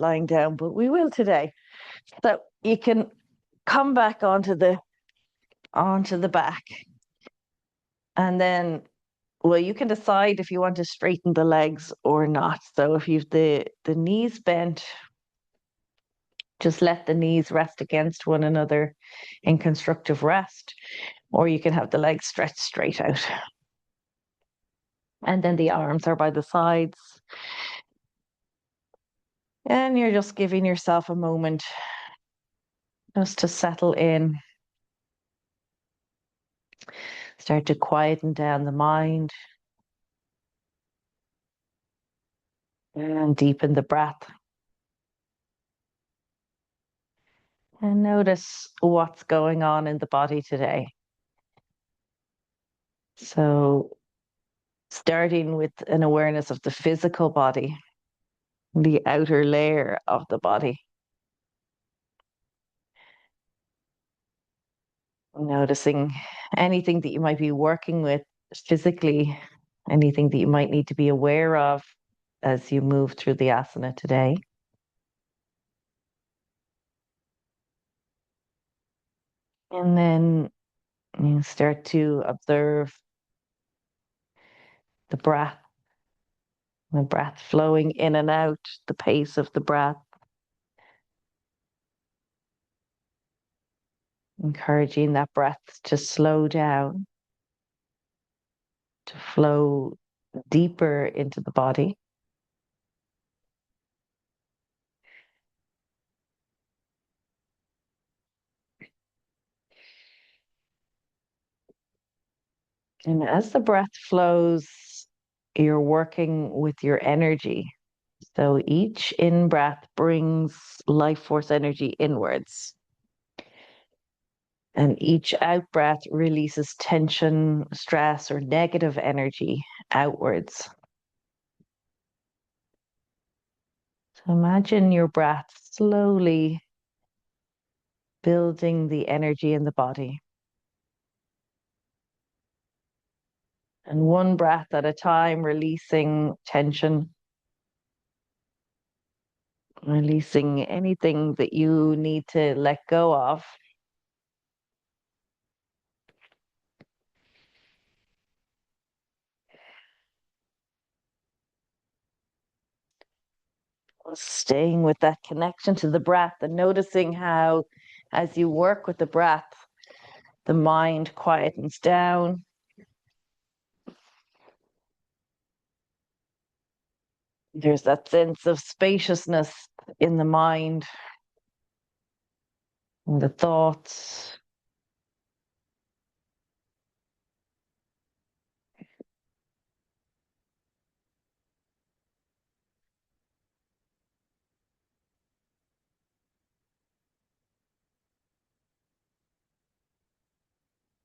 lying down, but we will today. So you can come back onto the back, and then, well, you can decide if you want to straighten the legs or not. So if you've the knees bent, just let the knees rest against one another in constructive rest, or you can have the legs stretched straight out. And then the arms are by the sides. And you're just giving yourself a moment just to settle in. Start to quieten down the mind and deepen the breath. And notice what's going on in the body today. So, starting with an awareness of the physical body, the outer layer of the body. Noticing anything that you might be working with physically, anything that you might need to be aware of as you move through the asana today. And then you start to observe the breath flowing in and out, the pace of the breath. Encouraging that breath to slow down, to flow deeper into the body. And as the breath flows, you're working with your energy. So each in-breath brings life force energy inwards. And each out-breath releases tension, stress, or negative energy outwards. So imagine your breath slowly building the energy in the body. And one breath at a time, releasing tension, releasing anything that you need to let go of. Staying with that connection to the breath and noticing how, as you work with the breath, the mind quietens down. There's that sense of spaciousness in the mind, and the thoughts.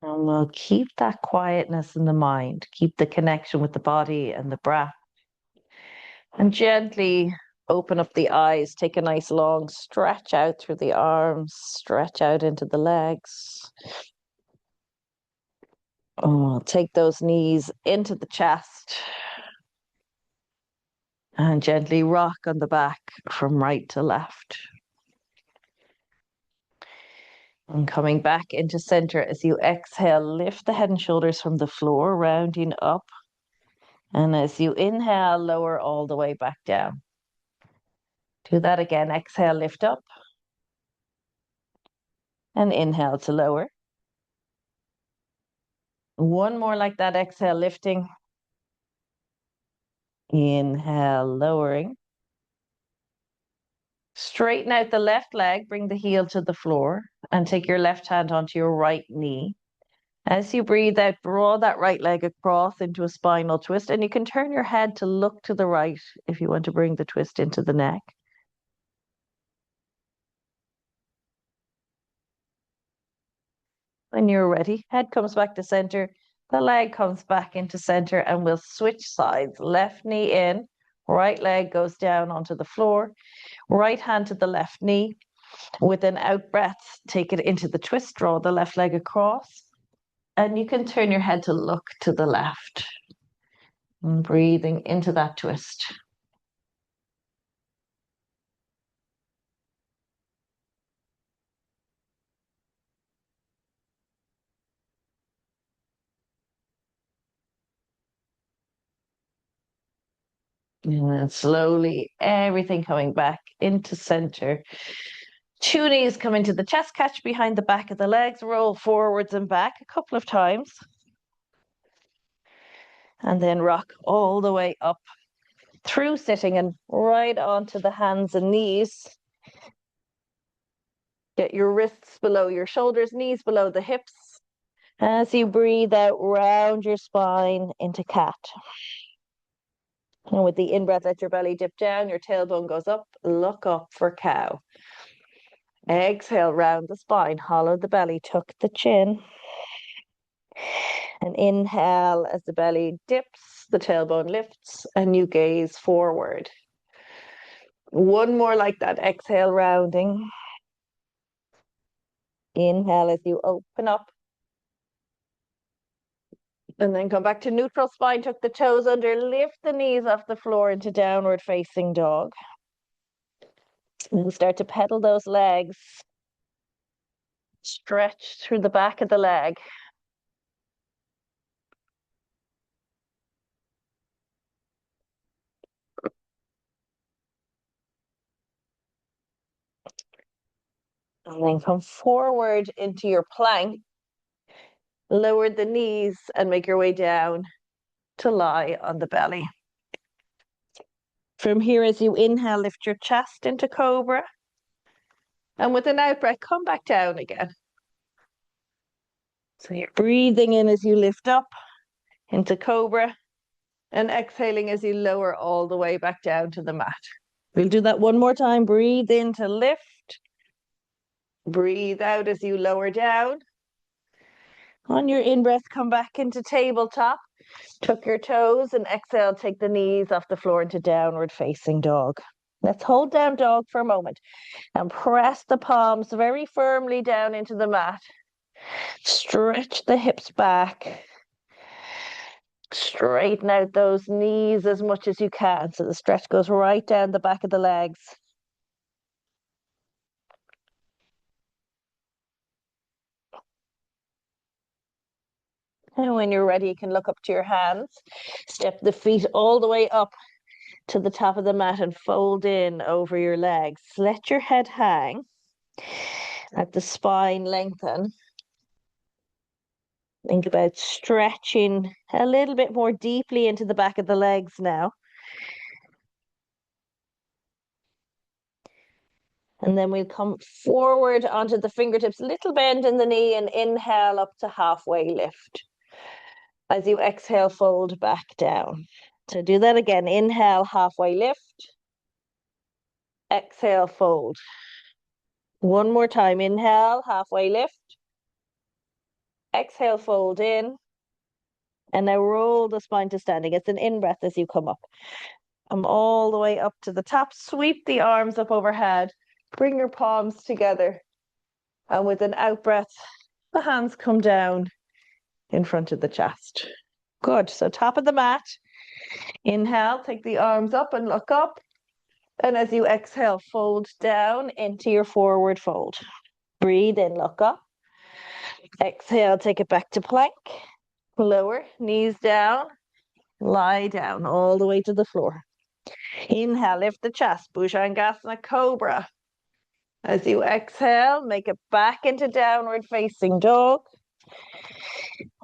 And we'll keep that quietness in the mind, keep the connection with the body and the breath. And gently open up the eyes, take a nice long stretch out through the arms, stretch out into the legs. Oh, take those knees into the chest and gently rock on the back from right to left. And coming back into center as you exhale, lift the head and shoulders from the floor, rounding up. And as you inhale, lower all the way back down. Do that again. Exhale, lift up. And inhale to lower. One more like that. Exhale, lifting. Inhale, lowering. Straighten out the left leg, bring the heel to the floor, and take your left hand onto your right knee. As you breathe out, draw that right leg across into a spinal twist, and you can turn your head to look to the right if you want to bring the twist into the neck. When you're ready, head comes back to center, the leg comes back into center, and we'll switch sides. Left knee in, right leg goes down onto the floor, right hand to the left knee. With an out breath, take it into the twist, draw the left leg across, and you can turn your head to look to the left. And breathing into that twist. And then slowly, everything coming back into center. Two knees come into the chest, catch behind the back of the legs, roll forwards and back a couple of times. And then rock all the way up through sitting and right onto the hands and knees. Get your wrists below your shoulders, knees below the hips. As you breathe out, round your spine into cat. And with the in-breath, let your belly dip down, your tailbone goes up, look up for cow. Exhale, round the spine, hollow the belly, tuck the chin. And inhale as the belly dips, the tailbone lifts, and you gaze forward. One more like that, exhale, rounding. Inhale as you open up. And then come back to neutral spine, tuck the toes under, lift the knees off the floor into downward facing dog. And start to pedal those legs. Stretch through the back of the leg. And then come forward into your plank. Lower the knees and make your way down to lie on the belly. From here, as you inhale, lift your chest into cobra. And with an out breath, come back down again. So you're breathing in as you lift up into cobra and exhaling as you lower all the way back down to the mat. We'll do that one more time. Breathe in to lift. Breathe out as you lower down. On your in-breath, come back into tabletop. Tuck your toes and exhale, take the knees off the floor into downward facing dog. Let's hold down dog for a moment and press the palms very firmly down into the mat. Stretch the hips back. Straighten out those knees as much as you can so the stretch goes right down the back of the legs. And when you're ready, you can look up to your hands. Step the feet all the way up to the top of the mat and fold in over your legs. Let your head hang. Let the spine lengthen. Think about stretching a little bit more deeply into the back of the legs now. And then we'll come forward onto the fingertips, little bend in the knee, and inhale up to halfway lift. As you exhale, fold back down. So do that again. Inhale, halfway lift. Exhale, fold. One more time. Inhale, halfway lift. Exhale, fold in. And now roll the spine to standing. It's an in-breath as you come up. Come all the way up to the top. Sweep the arms up overhead. Bring your palms together. And with an out breath, the hands come down in front of the chest. Good. So top of the mat. Inhale, take the arms up and look up. And as you exhale, fold down into your forward fold. Breathe in, look up. Exhale, take it back to plank. Lower, knees down. Lie down all the way to the floor. Inhale, lift the chest, Bhujangasana Cobra. As you exhale, make it back into downward facing dog.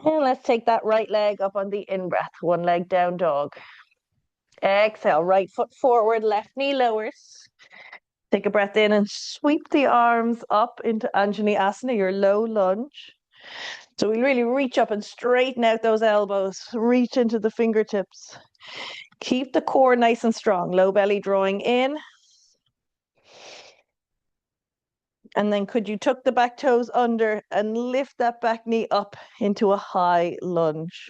And let's take that right leg up on the in-breath. One leg down dog. Exhale, right foot forward, left knee lowers. Take a breath in and sweep the arms up into Anjali Asana, your low lunge. So we really reach up and straighten out those elbows. Reach into the fingertips. Keep the core nice and strong. Low belly drawing in. And then could you tuck the back toes under and lift that back knee up into a high lunge.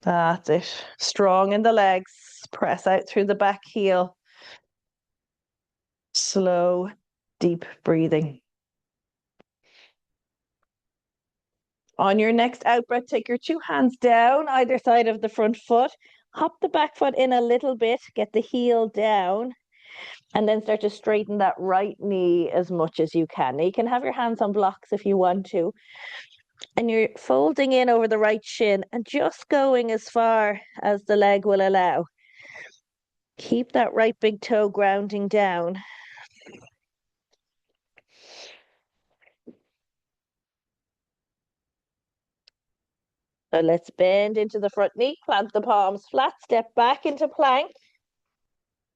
That's it. Strong in the legs. Press out through the back heel. Slow, deep breathing. On your next out breath, take your two hands down either side of the front foot. Hop the back foot in a little bit. Get the heel down. And then start to straighten that right knee as much as you can. Now you can have your hands on blocks if you want to. And you're folding in over the right shin and just going as far as the leg will allow. Keep that right big toe grounding down. So let's bend into the front knee, plant the palms flat, step back into plank,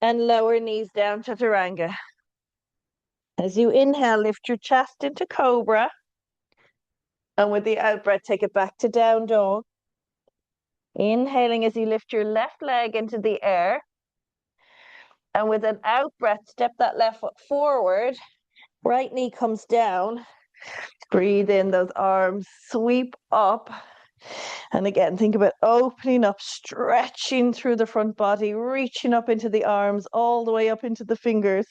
and lower knees down, chaturanga. As you inhale, lift your chest into cobra. And with the out breath, take it back to down dog. Inhaling as you lift your left leg into the air. And with an out breath, step that left foot forward. Right knee comes down. Breathe in, those arms sweep up. And again, think about opening up, stretching through the front body, reaching up into the arms, all the way up into the fingers.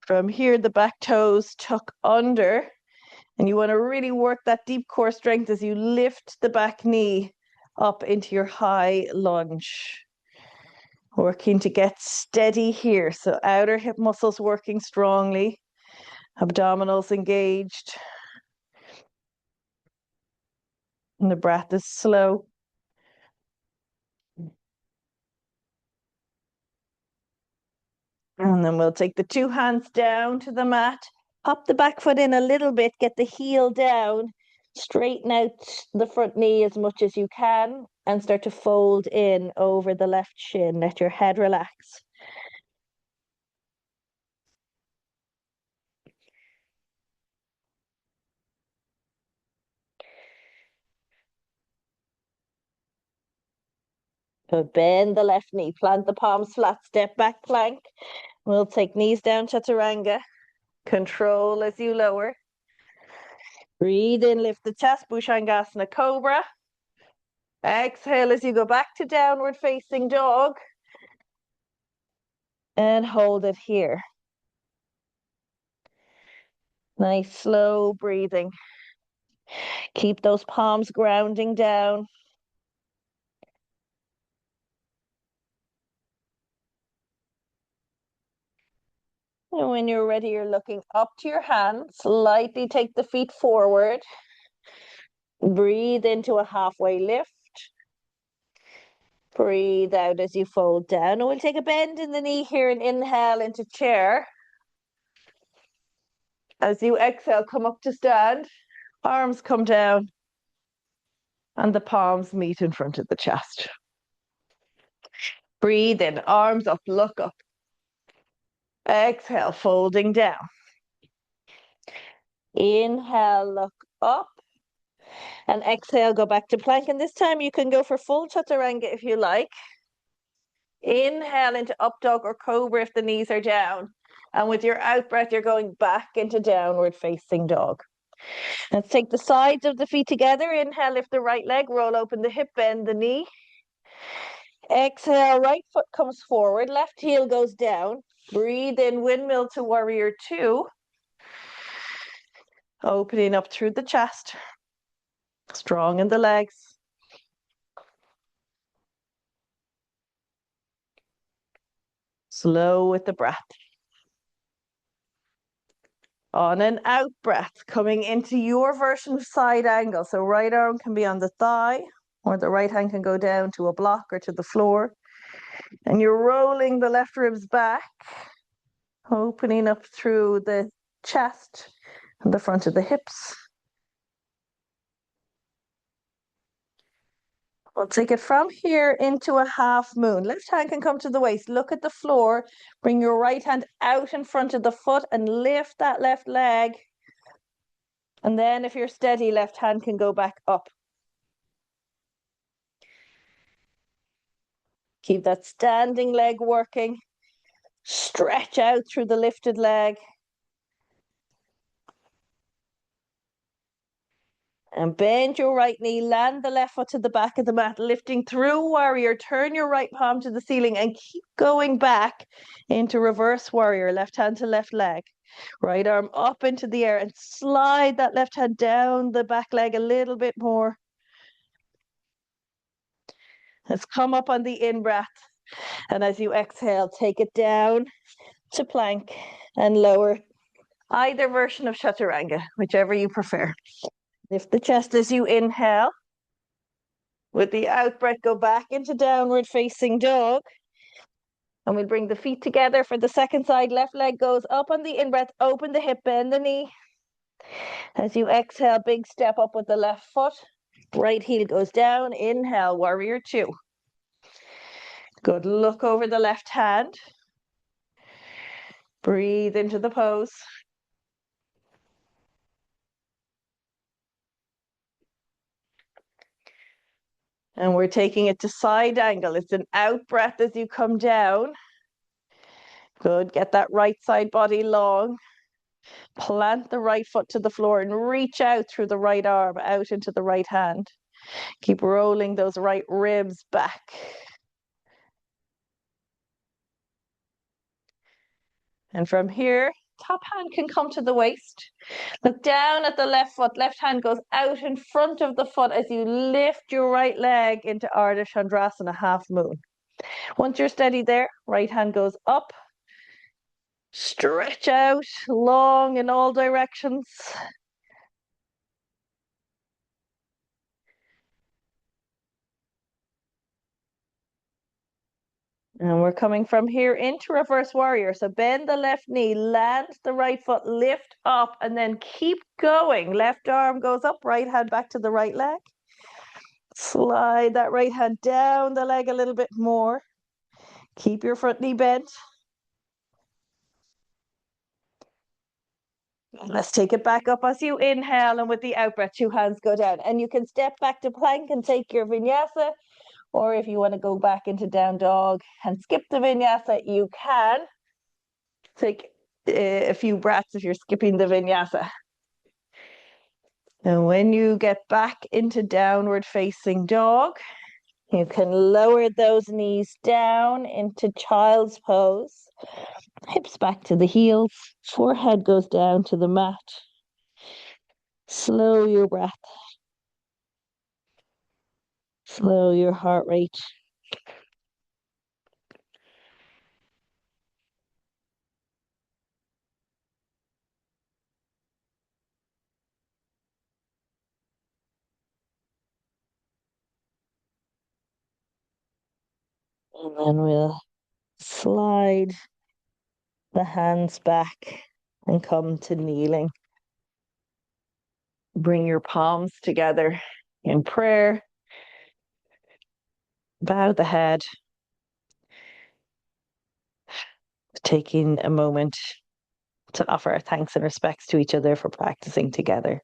From here, the back toes tuck under, and you want to really work that deep core strength as you lift the back knee up into your high lunge. Working to get steady here. So outer hip muscles working strongly, abdominals engaged. And the breath is slow. And then we'll take the two hands down to the mat. Pop the back foot in a little bit, get the heel down, straighten out the front knee as much as you can, and start to fold in over the left shin. Let your head relax. So bend the left knee, plant the palms flat, step back plank. We'll take knees down, chaturanga. Control as you lower. Breathe in, lift the chest, Bhujangasana Cobra. Exhale as you go back to downward facing dog. And hold it here. Nice slow breathing. Keep those palms grounding down. And when you're ready, you're looking up to your hands. Lightly take the feet forward. Breathe into a halfway lift. Breathe out as you fold down. And we'll take a bend in the knee here and inhale into chair. As you exhale, come up to stand. Arms come down. And the palms meet in front of the chest. Breathe in, arms up, look up. Exhale, folding down. Inhale, look up. And exhale, go back to plank. And this time you can go for full chaturanga if you like. Inhale into up dog or cobra if the knees are down. And with your out breath, you're going back into downward facing dog. Let's take the sides of the feet together. Inhale, lift the right leg, roll open the hip, bend the knee. Exhale, right foot comes forward, left heel goes down. Breathe in, windmill to warrior two. Opening up through the chest. Strong in the legs. Slow with the breath. On an out breath, coming into your version of side angle. So right arm can be on the thigh, or the right hand can go down to a block or to the floor. And you're rolling the left ribs back, opening up through the chest and the front of the hips. We'll take it from here into a half moon. Left hand can come to the waist. Look at the floor. Bring your right hand out in front of the foot and lift that left leg. And then if you're steady, left hand can go back up. Keep that standing leg working. Stretch out through the lifted leg. And bend your right knee, land the left foot to the back of the mat, lifting through warrior. Turn your right palm to the ceiling and keep going back into reverse warrior, left hand to left leg. Right arm up into the air and slide that left hand down the back leg a little bit more. Let's come up on the in-breath. And as you exhale, take it down to plank and lower. Either version of chaturanga, whichever you prefer. Lift the chest as you inhale. With the out breath, go back into downward facing dog. And we'll bring the feet together for the second side. Left leg goes up on the in-breath. Open the hip, bend the knee. As you exhale, big step up with the left foot. Right heel goes down. Inhale, warrior two. Good. Look over the left hand. Breathe into the pose. And we're taking it to side angle. It's an out breath as you come down. Good. Get that right side body long. Plant the right foot to the floor and reach out through the right arm out into the right hand. Keep rolling those right ribs back. And from here, top hand can come to the waist. Look down at the left foot. Left hand goes out in front of the foot as you lift your right leg into Ardha Chandrasana, half moon. Once you're steady there, right hand goes up. Stretch out long in all directions. And we're coming from here into reverse warrior. So bend the left knee, land the right foot, lift up, and then keep going. Left arm goes up, right hand back to the right leg. Slide that right hand down the leg a little bit more. Keep your front knee bent. Let's take it back up as you inhale, and with the out breath, two hands go down. And you can step back to plank and take your vinyasa, or if you want to go back into down dog and skip the vinyasa, you can. Take a few breaths if you're skipping the vinyasa. And when you get back into downward facing dog, you can lower those knees down into child's pose. Hips back to the heels, forehead goes down to the mat. Slow your breath. Slow your heart rate. And then we'll slide the hands back and come to kneeling. Bring your palms together in prayer. Bow the head. Taking a moment to offer our thanks and respects to each other for practicing together.